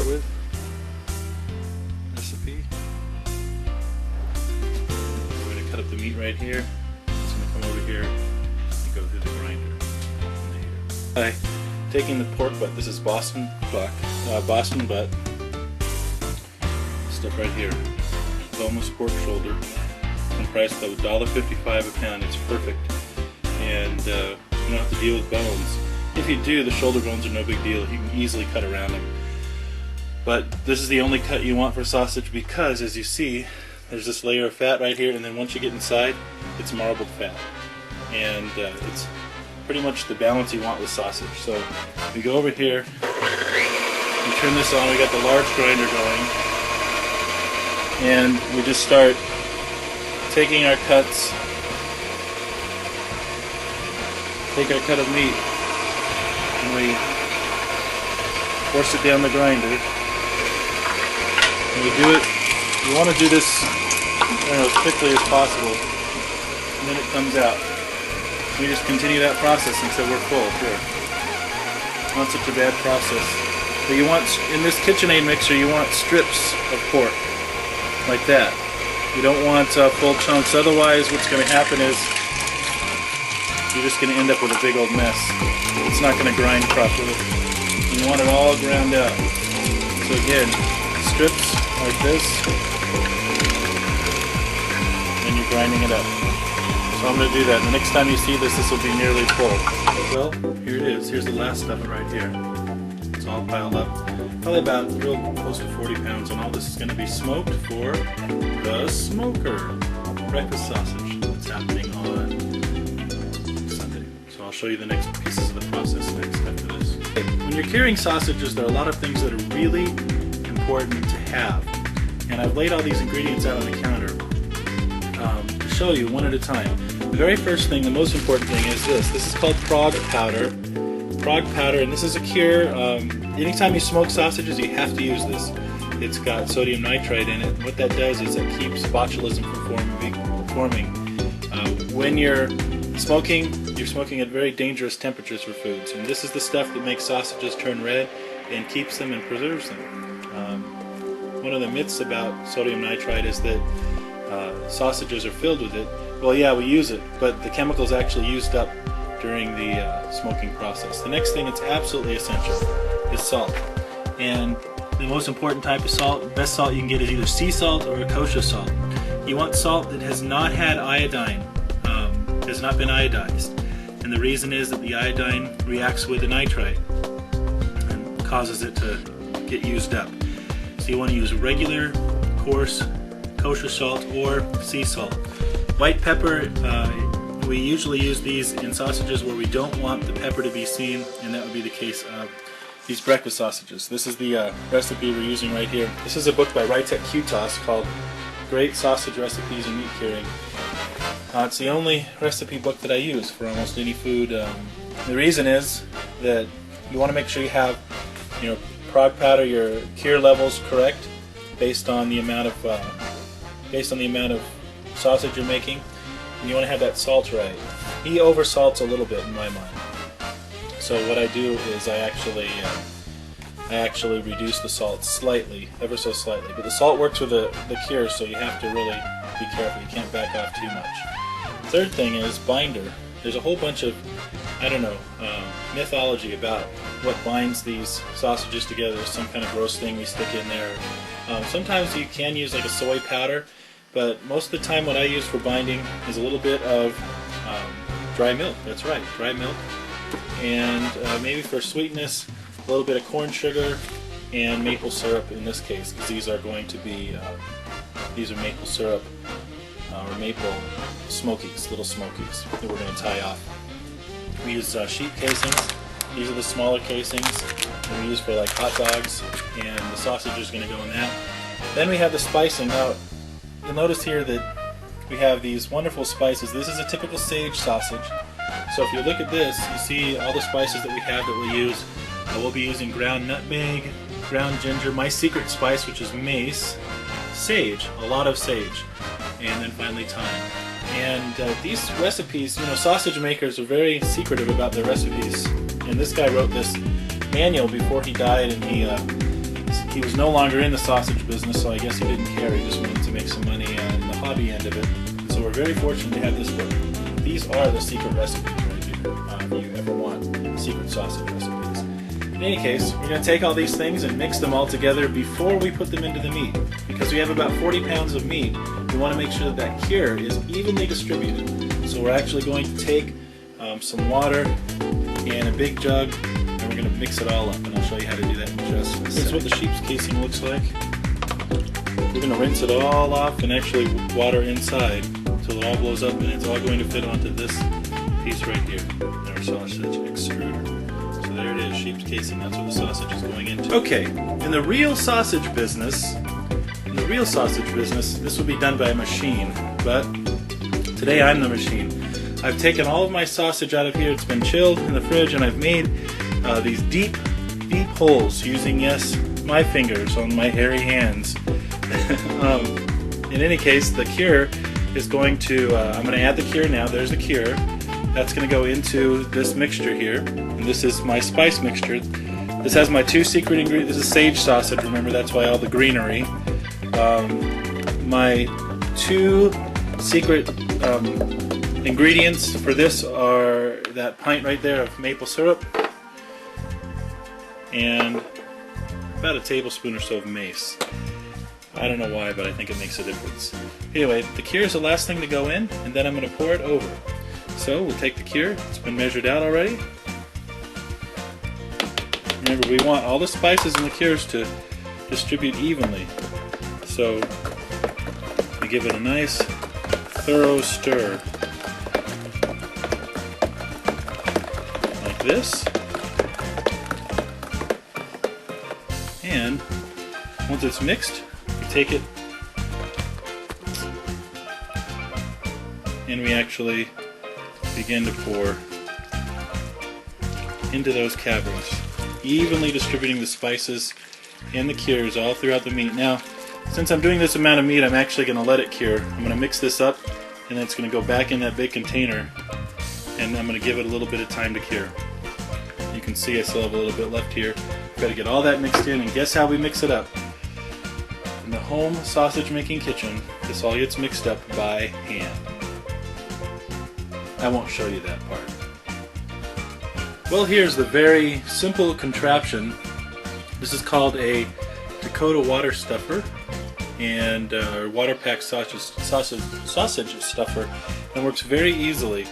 with. Recipe. We're going to cut up the meat right here. It's going to come over here and go through the grinder. Hi. Taking the pork butt. This is Boston butt. Stuff right here. Boneless pork shoulder. Priced at $1.55 a pound. It's perfect, and you don't have to deal with bones. If you do, the shoulder bones are no big deal. You can easily cut around them. But this is the only cut you want for sausage because, as you see, there's this layer of fat right here, and then once you get inside, it's marbled fat, and it's pretty much the balance you want with sausage. So we go over here, we turn this on. We got the large grinder going, and we just start taking our cuts, take our cut of meat, and we force it down the grinder. And we do it, you want to do this as quickly as possible, and then it comes out. We just continue that process until we're full. Here. It's not such a bad process. But you want, in this KitchenAid mixer, you want strips of pork, like that. You don't want full chunks, otherwise what's going to happen is you're just going to end up with a big old mess. It's not going to grind properly. You want it all ground out. So again, strips like this, and you're grinding it up. So I'm going to do that. The next time you see this, this will be nearly full. Well, here it is. Here's the last stuff right here. It's all piled up. Probably about real close to 40 pounds, and all this is going to be smoked for the smoker. Breakfast sausage that's happening on Sunday. So I'll show you the next pieces of the process next after this. When you're curing sausages, there are a lot of things that are really important to have. And I've laid all these ingredients out on the counter to show you one at a time. The very first thing, the most important thing is this. This is called Prague powder. Prague powder, and this is a cure. Anytime you smoke sausages, you have to use this. It's got sodium nitrite in it. What that does is it keeps botulism from forming. When you're smoking at very dangerous temperatures for foods, and this is the stuff that makes sausages turn red and keeps them and preserves them. One of the myths about sodium nitrite is that sausages are filled with it. Well, yeah, we use it, but the chemical's actually used up during the smoking process. The next thing that's absolutely essential is salt. And the most important type of salt, the best salt you can get, is either sea salt or a kosher salt. You want salt that has not had iodine, has not been iodized. And the reason is that the iodine reacts with the nitrite and causes it to get used up. So you want to use regular, coarse, kosher salt or sea salt. White pepper, we usually use these in sausages where we don't want the pepper to be seen, and that would be the case of these breakfast sausages. This is the recipe we're using right here. This is a book by Rytek Kutas called Great Sausage Recipes and Meat Curing. It's the only recipe book that I use for almost any food. The reason is that you want to make sure you have Prague powder, your cure levels correct based on the amount of sausage you're making. And you want to have that salt right. He oversalts a little bit in my mind. So what I do is I actually reduce the salt slightly, ever so slightly. But the salt works with the cure, so you have to really be careful. You can't back off too much. Third thing is binder. There's a whole bunch of, mythology about what binds these sausages together. There's some kind of gross thing we stick in there. Sometimes you can use like a soy powder, but most of the time what I use for binding is a little bit of dry milk. That's right, dry milk. And maybe for sweetness, a little bit of corn sugar and maple syrup in this case, because these are going to be, these are maple syrup or maple smokies, little smokies that we're going to tie off. We use sheep casings. These are the smaller casings that we use for like hot dogs, and the sausage is going to go in that. Then we have the spicing. Now, you'll notice here that we have these wonderful spices. This is a typical sage sausage. So if you look at this, you see all the spices that we have that we'll use. We'll be using ground nutmeg, ground ginger, my secret spice, which is mace, sage, a lot of sage, and then finally thyme. And these recipes, sausage makers are very secretive about their recipes. And this guy wrote this manual before he died, and he he was no longer in the sausage business, so I guess he didn't care. He just wanted to make some money in the hobby end of it. So we're very fortunate to have this book. These are the secret recipes right here, if you ever want secret sausage recipes. In any case, we're going to take all these things and mix them all together before we put them into the meat. Because we have about 40 pounds of meat, we want to make sure that cure is evenly distributed. So we're actually going to take some water and a big jug, and we're going to mix it all up, and I'll show you how to do that in just a second. This is what the sheep's casing looks like. We're going to rinse it all off and actually water inside until it all blows up, and it's all going to fit onto this piece right here, our sausage extruder. So there it is, sheep's casing, that's what the sausage is going into. Okay, in the real sausage business, this would be done by a machine, but today I'm the machine. I've taken all of my sausage out of here, it's been chilled in the fridge, and I've made these deep holes using, yes, my fingers on my hairy hands. In any case, the cure is going to, I'm going to add the cure now. There's the cure. That's going to go into this mixture here, and this is my spice mixture. This has my 2 secret ingredients. This is sage sausage, remember, that's why all the greenery. My 2 secret ingredients for this are that pint right there of maple syrup and about a tablespoon or so of mace. I don't know why, but I think it makes a difference. Anyway, the cure is the last thing to go in, and then I'm going to pour it over. So we'll take the cure, it's been measured out already. Remember, we want all the spices and the cures to distribute evenly. So we give it a nice thorough stir. Like this. And once it's mixed, we take it and we actually begin to pour into those caverns, evenly distributing the spices and the cures all throughout the meat. Now, since I'm doing this amount of meat, I'm actually going to let it cure. I'm going to mix this up, and then it's going to go back in that big container, and I'm going to give it a little bit of time to cure. You can see I still have a little bit left here. We've got to get all that mixed in, and guess how we mix it up? In the home sausage making kitchen, this all gets mixed up by hand. I won't show you that part. Well, here's the very simple contraption. This is called a Dakota water stuffer and water pack sausage stuffer, and works very easily.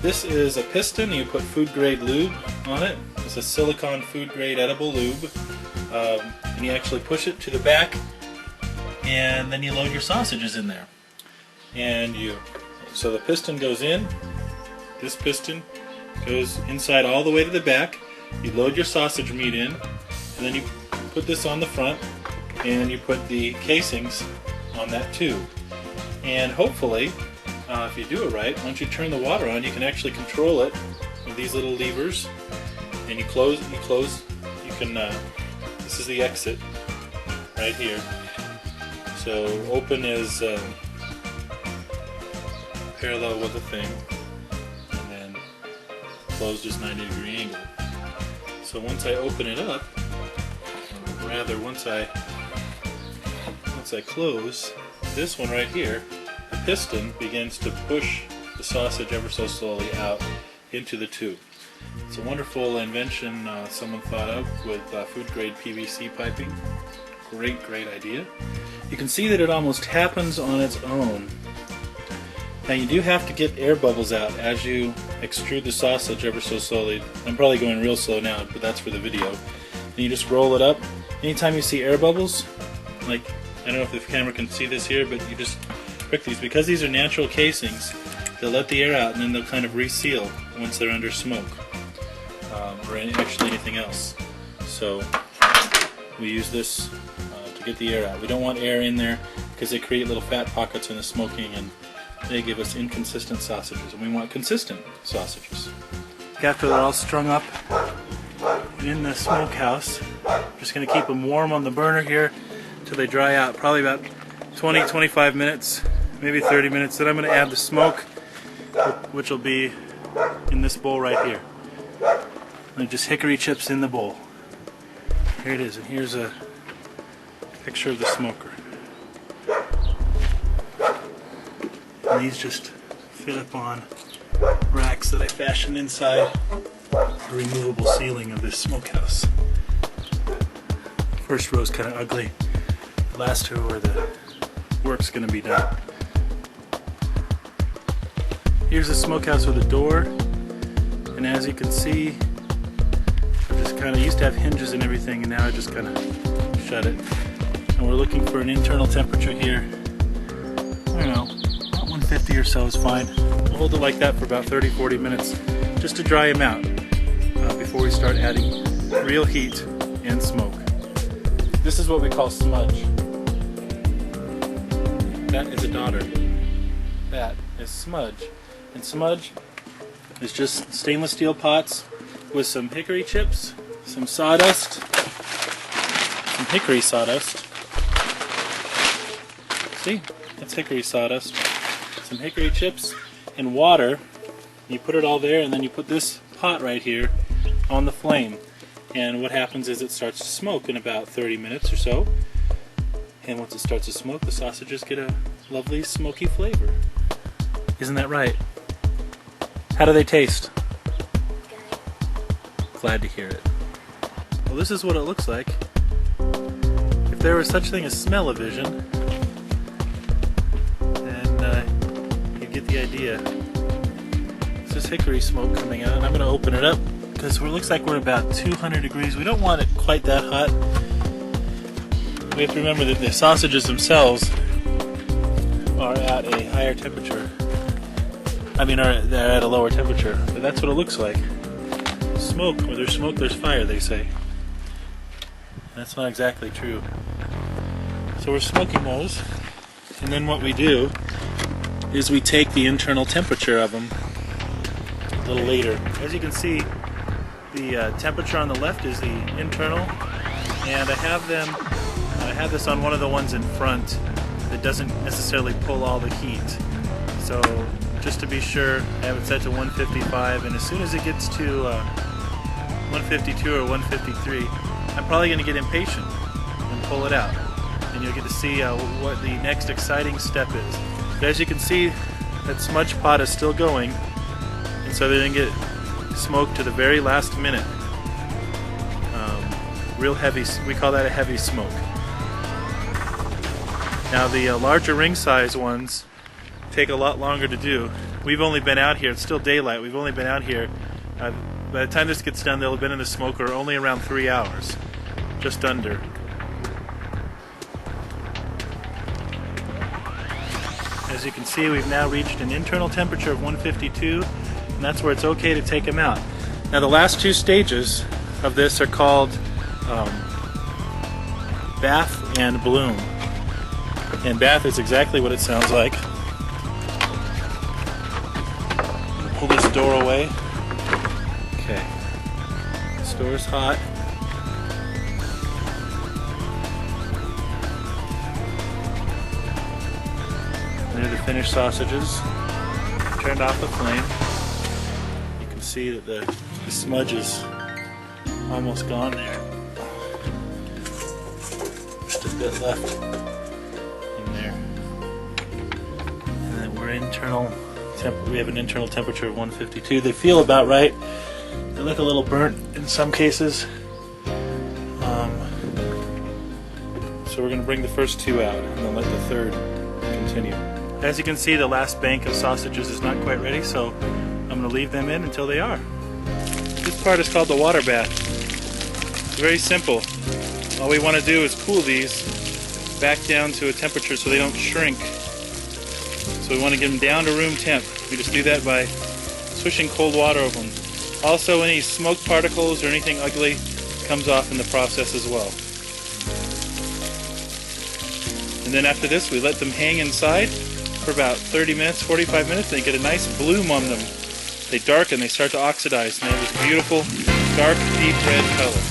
This is a piston. You put food grade lube on it. It's a silicone food grade edible lube, and you actually push it to the back, and then you load your sausages in there. And so the piston goes in. This piston goes inside all the way to the back. You load your sausage meat in, and then you put this on the front, and you put the casings on that too. And hopefully, if you do it right, once you turn the water on, you can actually control it with these little levers. And you close. You can. This is the exit right here. So open is parallel with the thing, and then closed is 90-degree angle. So once I open it up, or rather once I close this one right here, the piston begins to push the sausage ever so slowly out into the tube. It's a wonderful invention someone thought of with food grade PVC piping. Great idea. You can see that it almost happens on its own. Now you do have to get air bubbles out as you extrude the sausage ever so slowly. I'm probably going real slow now, but that's for the video. And you just roll it up. Anytime you see air bubbles, like, I don't know if the camera can see this here, but you just prick these. Because these are natural casings, they'll let the air out and then they'll kind of reseal once they're under smoke, or actually anything else. So we use this to get the air out. We don't want air in there because they create little fat pockets in the smoking, and they give us inconsistent sausages, and we want consistent sausages. After they're all strung up in the smokehouse, I'm just going to keep them warm on the burner here until they dry out, probably about 20-25 minutes, maybe 30 minutes. Then I'm going to add the smoke, which will be in this bowl right here. And just hickory chips in the bowl. Here it is, and here's a Picture of the smoker. And these just fit up on racks that I fashioned inside the removable ceiling of this smokehouse. First row is kind of ugly. The last row where the work's going to be done. Here's the smokehouse with a door, and as you can see, I just kind of used to have hinges and everything, and now I just kind of shut it. And we're looking for an internal temperature here. I don't know, about 150 or so is fine. We'll hold it like that for about 30-40 minutes just to dry them out before we start adding real heat and smoke. This is what we call smudge. That is a daughter. That is smudge. And smudge is just stainless steel pots with some hickory chips, some sawdust, some hickory sawdust. See? That's hickory sawdust. Some hickory chips and water. You put it all there, and then you put this pot right here on the flame. And what happens is it starts to smoke in about 30 minutes or so. And once it starts to smoke, the sausages get a lovely smoky flavor. Isn't that right? How do they taste? Glad to hear it. Well, this is what it looks like. If there was such a thing as smell-o-vision, then you'd get the idea. This is hickory smoke coming out, and I'm going to open it up because it looks like we're about 200 degrees. We don't want it quite that hot. We have to remember that the sausages themselves are at a higher temperature. They're at a lower temperature, but that's what it looks like. Smoke, where there's smoke, there's fire, they say. That's not exactly true. So we're smoking those, and then what we do is we take the internal temperature of them a little later. As you can see, the temperature on the left is the internal, and I have this on one of the ones in front that doesn't necessarily pull all the heat. So just to be sure, I have it set to 155, and as soon as it gets to 152 or 153, I'm probably going to get impatient and pull it out. And you'll get to see what the next exciting step is. But as you can see, that smudge pot is still going, and so they're going to get smoked to the very last minute. Real heavy, we call that a heavy smoke. Now the larger ring size ones take a lot longer to do. We've only been out here, it's still daylight, we've only been out here, by the time this gets done they'll have been in the smoker only around 3 hours, just under. As you can see, we've now reached an internal temperature of 152, and that's where it's okay to take them out. Now the last two stages of this are called bath and bloom. And bath is exactly what it sounds like. Pull this door away. Okay. This door's hot. There are the finished sausages. Turned off the flame. You can see that the smudge is almost gone there. Just a bit left in there. And then we're we have an internal temperature of 152. They feel about right. They look a little burnt in some cases. So we're going to bring the first two out and then let the third continue. As you can see, the last bank of sausages is not quite ready, so I'm going to leave them in until they are. This part is called the water bath. It's very simple. All we want to do is cool these back down to a temperature so they don't shrink. So we want to get them down to room temp. We just do that by swishing cold water over them. Also, any smoke particles or anything ugly comes off in the process as well. And then after this, we let them hang inside for about 30 minutes, 45 minutes, and they get a nice bloom on them. They darken, they start to oxidize, and they have this beautiful, dark, deep red color.